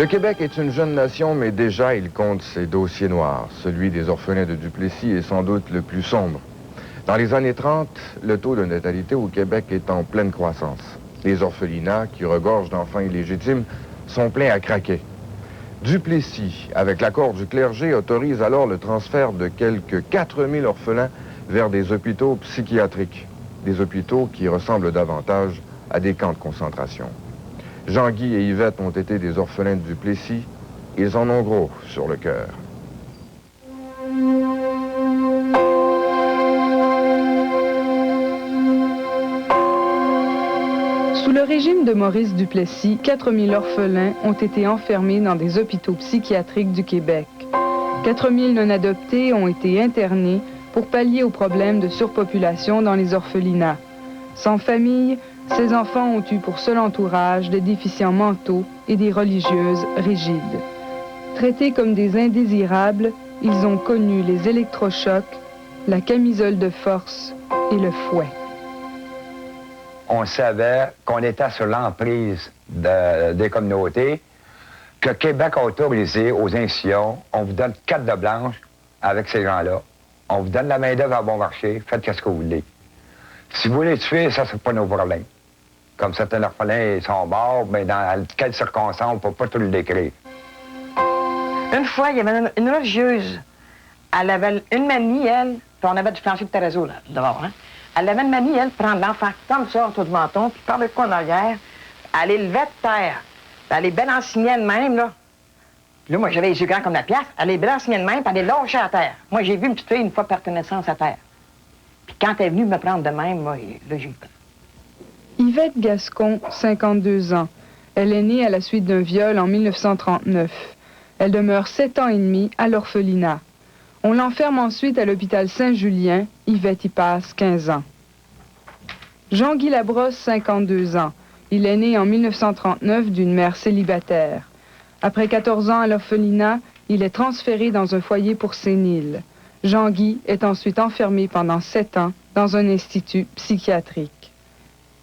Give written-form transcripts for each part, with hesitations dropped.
Le Québec est une jeune nation, mais déjà il compte ses dossiers noirs. Celui des orphelins de Duplessis est sans doute le plus sombre. Dans les années 30, le taux de natalité au Québec est en pleine croissance. Les orphelinats, qui regorgent d'enfants illégitimes, sont pleins à craquer. Duplessis, avec l'accord du clergé, autorise alors le transfert de quelques 4000 orphelins vers des hôpitaux psychiatriques. Des hôpitaux qui ressemblent davantage à des camps de concentration. Jean-Guy et Yvette ont été des orphelins de Duplessis. Ils en ont gros sur le cœur. Sous le régime de Maurice Duplessis, 4000 orphelins ont été enfermés dans des hôpitaux psychiatriques du Québec. 4000 non-adoptés ont été internés pour pallier aux problèmes de surpopulation dans les orphelinats. Sans famille, ces enfants ont eu pour seul entourage des déficients mentaux et des religieuses rigides. Traités comme des indésirables, ils ont connu les électrochocs, la camisole de force et le fouet. On savait qu'on était sur l'emprise des communautés, que Québec a autorisé aux institutions, on vous donne 4 de blanche avec ces gens-là. On vous donne la main-d'œuvre à bon marché, faites ce que vous voulez. Si vous voulez tuer, ça, c'est pas nos problèmes. Comme certains orphelins sont morts, mais dans quelles circonstances, on ne peut pas tout le décrire. Une fois, il y avait une religieuse. Elle avait une manie, elle, puis on avait du plancher de terrazzo, là, dehors, hein. Elle avait une manie, elle, prendre l'enfant comme ça, autour du menton, puis par le coin en arrière, elle les levait de terre. Puis elle les balancinait de même, là. Puis là, moi, j'avais les yeux grands comme la pièce. Elle les balancinait de même, puis elle les lâchait à terre. Moi, j'ai vu une petite fille une fois perdre connaissance à terre. Puis quand elle est venue me prendre de même, moi, là, j'ai eu peur. Yvette Gascon, 52 ans. Elle est née à la suite d'un viol en 1939. Elle demeure 7 ans et demi à l'orphelinat. On l'enferme ensuite à l'hôpital Saint-Julien. Yvette y passe 15 ans. Jean-Guy Labrosse, 52 ans. Il est né en 1939 d'une mère célibataire. Après 14 ans à l'orphelinat, il est transféré dans un foyer pour séniles. Jean-Guy est ensuite enfermé pendant 7 ans dans un institut psychiatrique.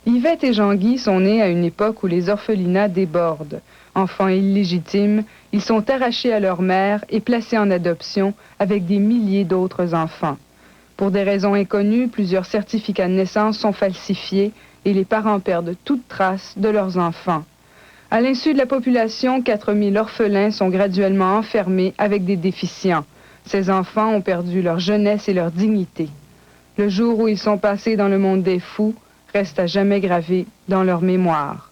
Yvette et Jean-Guy sont nés à une époque où les orphelinats débordent. Enfants illégitimes, ils sont arrachés à leur mère et placés en adoption avec des milliers d'autres enfants. Pour des raisons inconnues, plusieurs certificats de naissance sont falsifiés et les parents perdent toute trace de leurs enfants. À l'insu de la population, 4000 orphelins sont graduellement enfermés avec des déficients. Ces enfants ont perdu leur jeunesse et leur dignité. Le jour où ils sont passés dans le monde des fous reste à jamais gravé dans leur mémoire.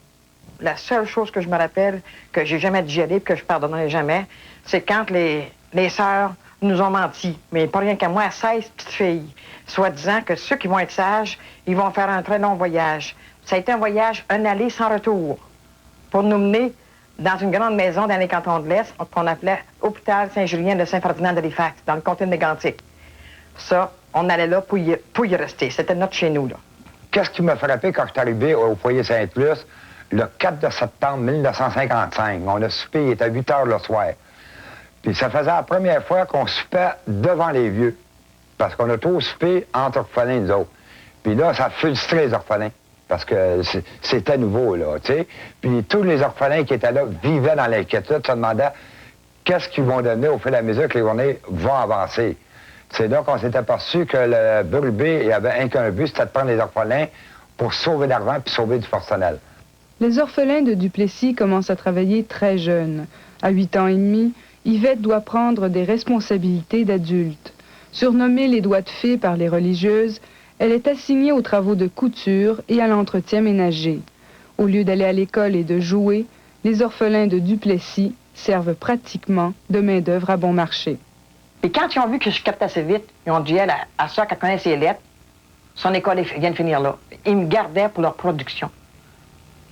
La seule chose que je me rappelle, que j'ai jamais digéré et que je pardonnerai jamais, c'est quand les sœurs nous ont menti. Mais pas rien qu'à moi, 16 petites filles. Soit disant que ceux qui vont être sages, ils vont faire un très long voyage. Ça a été un voyage, un aller sans retour, pour nous mener dans une grande maison dans les cantons de l'Est, qu'on appelait Hôpital Saint-Julien de Saint-Ferdinand d'Halifax, dans le comté de Mégantic. Ça, on allait là pour y rester. C'était notre chez nous, là. Qu'est-ce qui m'a frappé quand je suis arrivé au foyer Saint-Luce, le 4 de septembre 1955? On a soupé, il était 8 heures le soir. Puis ça faisait la première fois qu'on soupait devant les vieux. Parce qu'on a trop soupé entre orphelins, nous autres. Puis là, ça frustrait les orphelins. Parce que c'était nouveau, là, tu sais. Puis tous les orphelins qui étaient là vivaient dans l'inquiétude, se demandaient qu'est-ce qu'ils vont donner au fur et à mesure que les journées vont avancer. C'est là qu'on s'est aperçu que le Bureau B avait qu'un but, c'était de prendre les orphelins pour sauver l'argent puis sauver du personnel. Les orphelins de Duplessis commencent à travailler très jeunes. À 8 ans et demi, Yvette doit prendre des responsabilités d'adulte. Surnommée les doigts de fée par les religieuses, elle est assignée aux travaux de couture et à l'entretien ménager. Au lieu d'aller à l'école et de jouer, les orphelins de Duplessis servent pratiquement de main-d'œuvre à bon marché. Et quand ils ont vu que je captais assez vite, ils ont dit, elle, à ça qu'elle connaît ses lettres, son école vient de finir là. Ils me gardaient pour leur production.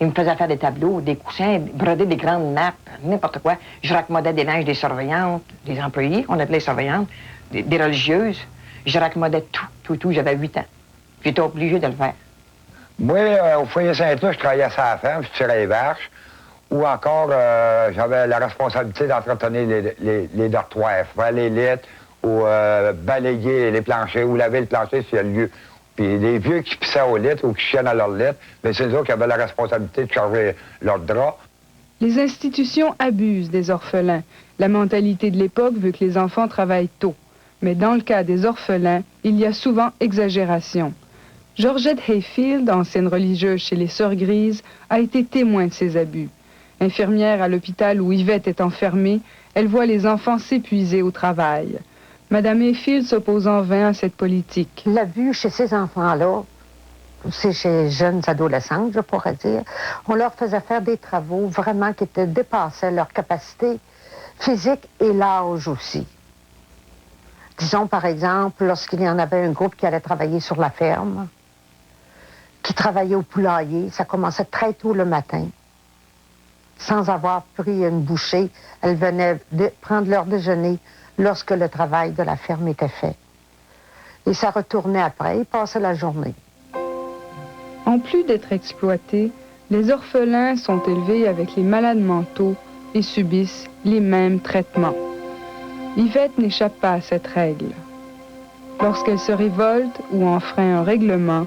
Ils me faisaient faire des tableaux, des coussins, broder des grandes nappes, n'importe quoi. Je raccommodais des linges des surveillantes, des employés, on appelait les surveillantes, des religieuses. Je raccommodais tout. J'avais 8 ans. J'étais obligé de le faire. Moi, au foyer Saint-Luce, je travaillais sur la ferme, je tirais les vaches. Ou encore, j'avais la responsabilité d'entretenir les dortoirs, faire les lits, ou balayer les planchers, ou laver le plancher s'il y a lieu. Puis les vieux qui pissaient au lit ou qui chiaient dans leur lit, bien c'est eux qui avaient la responsabilité de charger leurs draps. Les institutions abusent des orphelins. La mentalité de l'époque veut que les enfants travaillent tôt. Mais dans le cas des orphelins, il y a souvent exagération. Georgette Hayfield, ancienne religieuse chez les Sœurs Grises, a été témoin de ces abus. Infirmière à l'hôpital où Yvette est enfermée, elle voit les enfants s'épuiser au travail. Madame Hayfield s'oppose en vain à cette politique. L'abus chez ces enfants-là, c'est chez les jeunes adolescentes, je pourrais dire, on leur faisait faire des travaux vraiment qui dépassaient leur capacité physique et l'âge aussi. Disons, par exemple, lorsqu'il y en avait un groupe qui allait travailler sur la ferme, qui travaillait au poulailler, ça commençait très tôt le matin. Sans avoir pris une bouchée, elles venaient prendre leur déjeuner lorsque le travail de la ferme était fait. Et ça retournait après, ils passaient la journée. En plus d'être exploités, les orphelins sont élevés avec les malades mentaux et subissent les mêmes traitements. Yvette n'échappe pas à cette règle. Lorsqu'elle se révolte ou enfreint un règlement,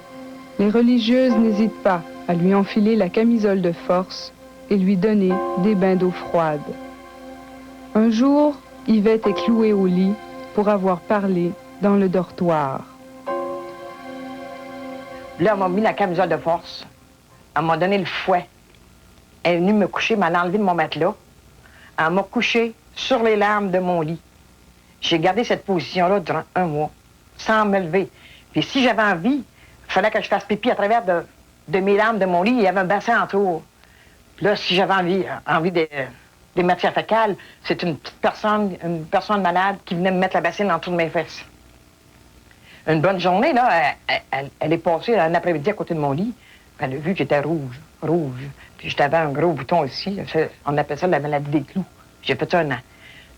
les religieuses n'hésitent pas à lui enfiler la camisole de force et lui donner des bains d'eau froide. Un jour, Yvette est clouée au lit pour avoir parlé dans le dortoir. Là, elle m'a mis la camisole de force. Elle m'a donné le fouet. Elle est venue me coucher, elle m'a enlevé de mon matelas. Elle m'a couché sur les larmes de mon lit. J'ai gardé cette position-là durant 1 mois, sans me lever. Puis si j'avais envie, il fallait que je fasse pipi à travers de mes larmes de mon lit. Il y avait un bassin autour. Puis là, si j'avais envie des matières fécales, c'est une personne malade qui venait me mettre la bassine en dessous de mes fesses. Une bonne journée, là, elle est passée un après-midi à côté de mon lit. Elle a vu que j'étais rouge. Puis j'avais un gros bouton ici. On appelle ça la maladie des clous. J'ai fait ça 1 an.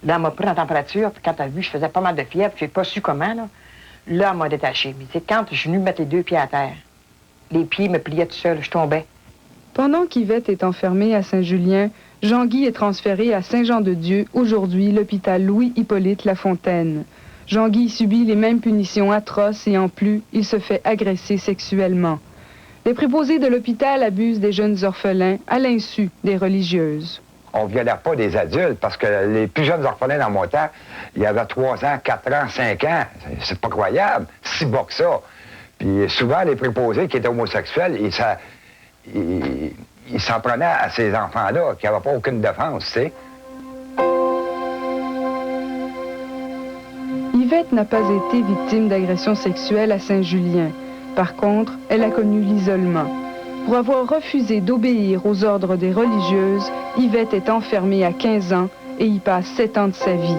Là, elle m'a pris en température, puis quand elle a vu, je faisais pas mal de fièvre, j'ai pas su comment, là. Là, elle m'a détaché. Mais c'est quand je suis venue mettre les 2 pieds à terre, les pieds me pliaient tout seuls, je tombais. Pendant qu'Yvette est enfermée à Saint-Julien, Jean-Guy est transféré à Saint-Jean-de-Dieu, aujourd'hui l'hôpital Louis-Hippolyte Lafontaine. Jean-Guy subit les mêmes punitions atroces et en plus, il se fait agresser sexuellement. Les préposés de l'hôpital abusent des jeunes orphelins à l'insu des religieuses. On ne violait pas des adultes parce que les plus jeunes orphelins dans mon temps, il y avait 3 ans, 4 ans, 5 ans. C'est pas croyable, si bas que ça. Puis souvent, les préposés qui étaient homosexuels, ils s'en prenaient à ces enfants-là qui n'avaient pas aucune défense, tu sais. Yvette n'a pas été victime d'agression sexuelle à Saint-Julien. Par contre, elle a connu l'isolement. Pour avoir refusé d'obéir aux ordres des religieuses, Yvette est enfermée à 15 ans et y passe 7 ans de sa vie.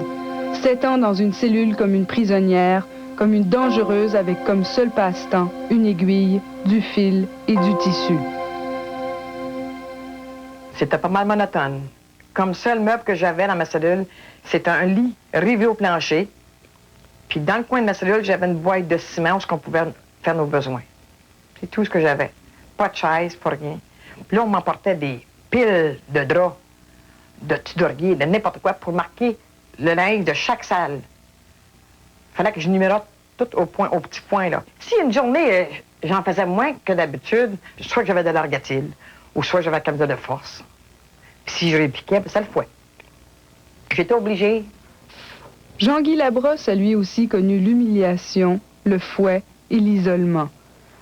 7 ans dans une cellule comme une prisonnière, comme une dangereuse avec comme seul passe-temps une aiguille, du fil et du tissu. C'était pas mal monotone. Comme seul meuble que j'avais dans ma cellule, c'était un lit rivé au plancher. Puis dans le coin de ma cellule, j'avais une boîte de ciment où on pouvait faire nos besoins. C'est tout ce que j'avais. Pas de chaise, pas rien. Puis là, on m'emportait des piles de draps, de petits d'oreiller, de n'importe quoi pour marquer le linge de chaque salle. Il fallait que je numérote tout au petit point, là. Si une journée, j'en faisais moins que d'habitude, soit que j'avais de l'argatile, ou soit j'avais la camisole de force. Puis si je répliquais, ça le fouet. J'étais obligée. Jean-Guy Labrosse a lui aussi connu l'humiliation, le fouet et l'isolement.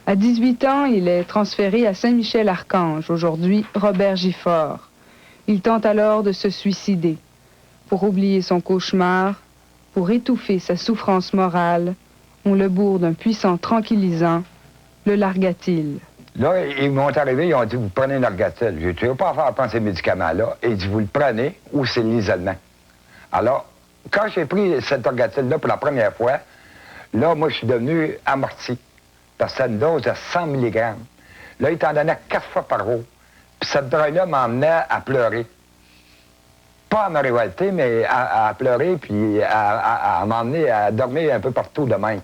À 18 ans, il est transféré à Saint-Michel-Archange, aujourd'hui Robert Gifford. Il tente alors de se suicider. Pour oublier son cauchemar, pour étouffer sa souffrance morale, on le bourre d'un puissant tranquillisant, le Largatil. Là, ils m'ont arrivé, ils ont dit, vous prenez un Largatil. J'ai dit, tu ne veux pas faire prendre ces médicaments-là. Et ils disent, vous le prenez ou c'est l'isolement. Alors, quand j'ai pris cet Largatil-là pour la première fois, là, moi, je suis devenu amorti. Parce que c'était une dose de 100 mg. Là, il t'en donnait 4 fois par jour. Puis cette drogue-là m'emmenait à pleurer. Pas à me révolter, mais à pleurer, puis à m'emmener à dormir un peu partout de même.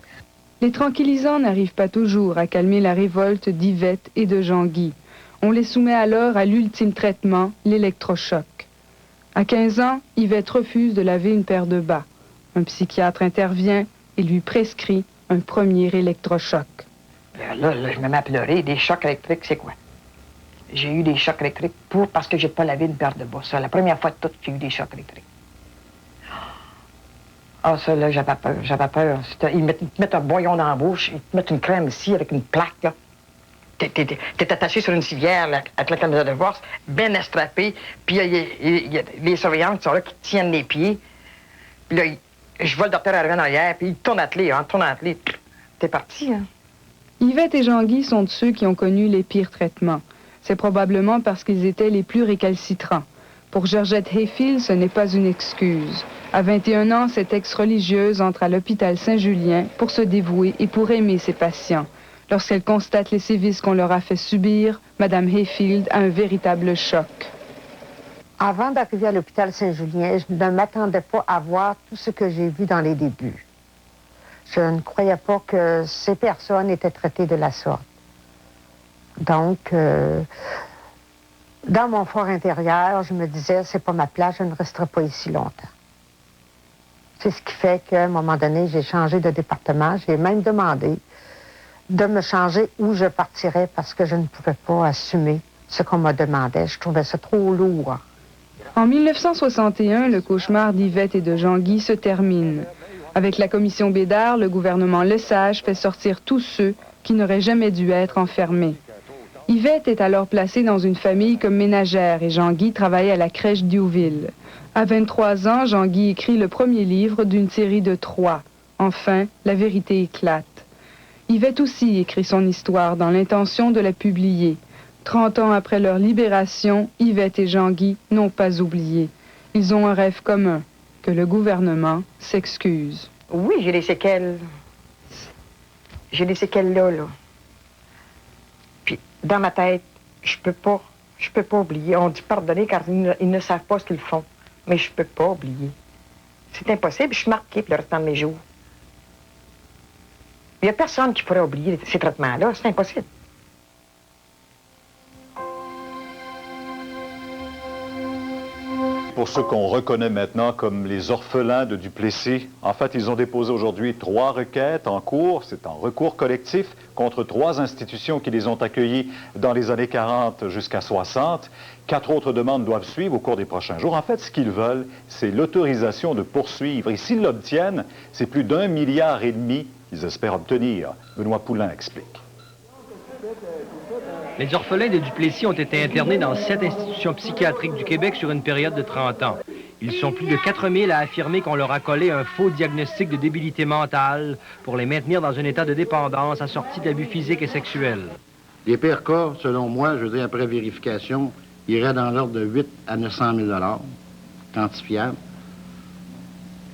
Les tranquillisants n'arrivent pas toujours à calmer la révolte d'Yvette et de Jean-Guy. On les soumet alors à l'ultime traitement, l'électrochoc. À 15 ans, Yvette refuse de laver une paire de bas. Un psychiatre intervient et lui prescrit un premier électrochoc. Là, je me mets à pleurer. Des chocs électriques, c'est quoi? J'ai eu des chocs électriques parce que j'ai pas lavé une paire de bas. C'est la première fois de toutes que j'ai eu des chocs électriques. Ah, ça, là, j'avais peur. J'avais peur. Ils te mettent un boyon dans la bouche, ils te mettent une crème ici avec une plaque, là. T'es attaché sur une civière là, avec la crème de divorce, bien estrappé, puis il y a les surveillants qui sont là, qui tiennent les pieds. Puis là, je vois le docteur arriver en arrière, puis il tourne à clé, hein, tourne à clé. T'es parti, hein? Yvette et Jean-Guy sont de ceux qui ont connu les pires traitements. C'est probablement parce qu'ils étaient les plus récalcitrants. Pour Georgette Hayfield, ce n'est pas une excuse. À 21 ans, cette ex-religieuse entre à l'hôpital Saint-Julien pour se dévouer et pour aimer ses patients. Lorsqu'elle constate les sévices qu'on leur a fait subir, Mme Hayfield a un véritable choc. Avant d'arriver à l'hôpital Saint-Julien, je ne m'attendais pas à voir tout ce que j'ai vu dans les débuts. Je ne croyais pas que ces personnes étaient traitées de la sorte. Donc, dans mon fort intérieur, je me disais, c'est pas ma place, je ne resterai pas ici longtemps. C'est ce qui fait qu'à un moment donné, j'ai changé de département. J'ai même demandé de me changer où je partirais parce que je ne pouvais pas assumer ce qu'on me demandait. Je trouvais ça trop lourd. En 1961, le cauchemar d'Yvette et de Jean-Guy se termine. Avec la commission Bédard, le gouvernement Lesage fait sortir tous ceux qui n'auraient jamais dû être enfermés. Yvette est alors placée dans une famille comme ménagère et Jean-Guy travaille à la crèche d'Youville. À 23 ans, Jean-Guy écrit le premier livre d'une série de 3. Enfin, la vérité éclate. Yvette aussi écrit son histoire dans l'intention de la publier. 30 ans après leur libération, Yvette et Jean-Guy n'ont pas oublié. Ils ont un rêve commun, que le gouvernement s'excuse. Oui, j'ai des séquelles. J'ai des séquelles là. Puis, dans ma tête, je peux pas oublier. On dit pardonner car ils ne savent pas ce qu'ils font. Mais je peux pas oublier. C'est impossible, je suis marquée pour le restant de mes jours. Il n'y a personne qui pourrait oublier ces traitements-là, c'est impossible. Pour ceux qu'on reconnaît maintenant comme les orphelins de Duplessis, en fait, ils ont déposé aujourd'hui 3 requêtes en cours. C'est en recours collectif contre 3 institutions qui les ont accueillis dans les années 40 jusqu'à 60. 4 autres demandes doivent suivre au cours des prochains jours. En fait, ce qu'ils veulent, c'est l'autorisation de poursuivre. Et s'ils l'obtiennent, c'est plus d'1,5 milliard qu'ils espèrent obtenir. Benoît Poulain explique. Les orphelins de Duplessis ont été internés dans 7 institutions psychiatriques du Québec sur une période de 30 ans. Ils sont plus de 4000 à affirmer qu'on leur a collé un faux diagnostic de débilité mentale pour les maintenir dans un état de dépendance assorti d'abus physiques et sexuels. Les pires cas, selon moi, je veux dire, après vérification, iraient dans l'ordre de 8 à 900 000 $ quantifiables.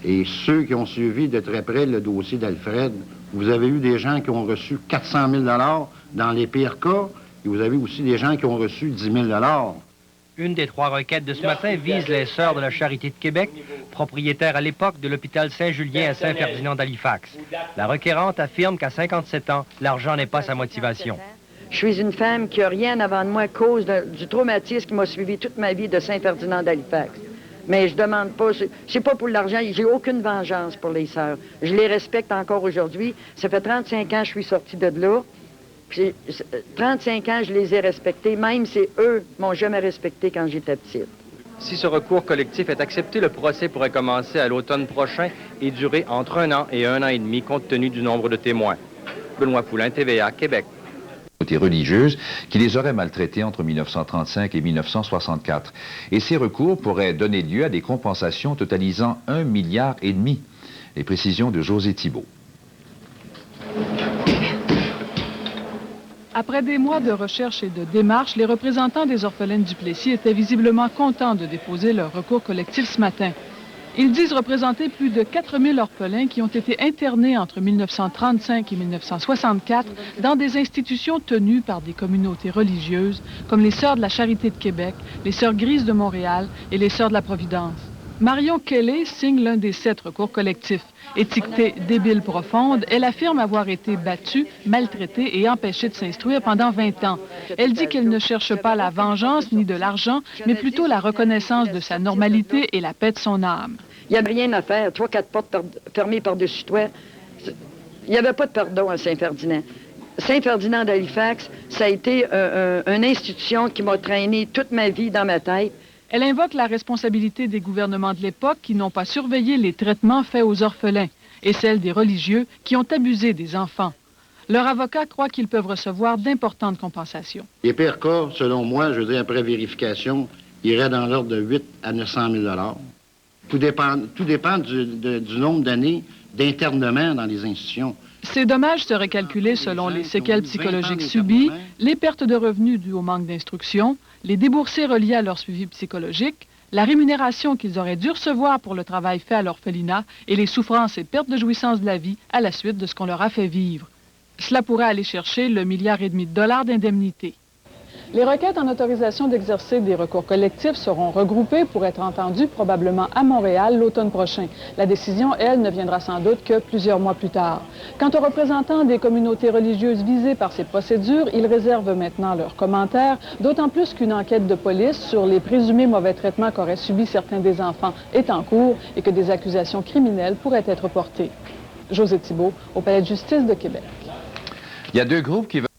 Et ceux qui ont suivi de très près le dossier d'Alfred, vous avez eu des gens qui ont reçu 400 000 $ dans les pires cas, et vous avez aussi des gens qui ont reçu 10 000 $. Une des 3 requêtes de ce matin vise les Sœurs de la Charité de Québec, propriétaires à l'époque de l'hôpital Saint-Julien à Saint-Ferdinand d'Halifax. La requérante affirme qu'à 57 ans, l'argent n'est pas sa motivation. Je suis une femme qui n'a rien avant de moi à cause du traumatisme qui m'a suivi toute ma vie de Saint-Ferdinand d'Halifax. Mais je demande pas, c'est pas pour l'argent, j'ai aucune vengeance pour les sœurs. Je les respecte encore aujourd'hui. Ça fait 35 ans que je suis sortie de là. Puis 35 ans, je les ai respectés, même si eux m'ont jamais respecté quand j'étais petite. Si ce recours collectif est accepté, le procès pourrait commencer à l'automne prochain et durer entre 1 an et 1 an et demi, compte tenu du nombre de témoins. Benoît Poulain, TVA, Québec. Religieuse qui les aurait maltraités entre 1935 et 1964. Et ces recours pourraient donner lieu à des compensations totalisant 1,5 milliard. Les précisions de José Thibault. Après des mois de recherche et de démarches, les représentants des orphelins de Duplessis étaient visiblement contents de déposer leur recours collectif ce matin. Ils disent représenter plus de 4000 orphelins qui ont été internés entre 1935 et 1964 dans des institutions tenues par des communautés religieuses comme les Sœurs de la Charité de Québec, les Sœurs Grises de Montréal et les Sœurs de la Providence. Marion Kelly signe l'un des 7 recours collectifs. Étiquetée débile profonde, elle affirme avoir été battue, maltraitée et empêchée de s'instruire pendant 20 ans. Elle dit qu'elle ne cherche pas la vengeance ni de l'argent, mais plutôt la reconnaissance de sa normalité et la paix de son âme. Il n'y avait rien à faire. 3-4 portes fermées par-dessus toi. Il n'y avait pas de pardon à Saint-Ferdinand. Saint-Ferdinand d'Halifax, ça a été une institution qui m'a traîné toute ma vie dans ma tête. Elle invoque la responsabilité des gouvernements de l'époque qui n'ont pas surveillé les traitements faits aux orphelins et celle des religieux qui ont abusé des enfants. Leur avocat croit qu'ils peuvent recevoir d'importantes compensations. Les pires cas, selon moi, je veux dire, après vérification, iraient dans l'ordre de 8 à 900 000 $. Tout dépend du nombre d'années d'internement dans les institutions. Ces dommages seraient calculés selon les séquelles psychologiques subies, les pertes de revenus dues au manque d'instruction, les déboursés reliés à leur suivi psychologique, la rémunération qu'ils auraient dû recevoir pour le travail fait à l'orphelinat et les souffrances et pertes de jouissance de la vie à la suite de ce qu'on leur a fait vivre. Cela pourrait aller chercher le $1,5 milliard d'indemnités. Les requêtes en autorisation d'exercer des recours collectifs seront regroupées pour être entendues probablement à Montréal l'automne prochain. La décision, elle, ne viendra sans doute que plusieurs mois plus tard. Quant aux représentants des communautés religieuses visées par ces procédures, ils réservent maintenant leurs commentaires, d'autant plus qu'une enquête de police sur les présumés mauvais traitements qu'auraient subis certains des enfants est en cours et que des accusations criminelles pourraient être portées. Josée Thibault, au Palais de justice de Québec. Il y a deux groupes qui veulent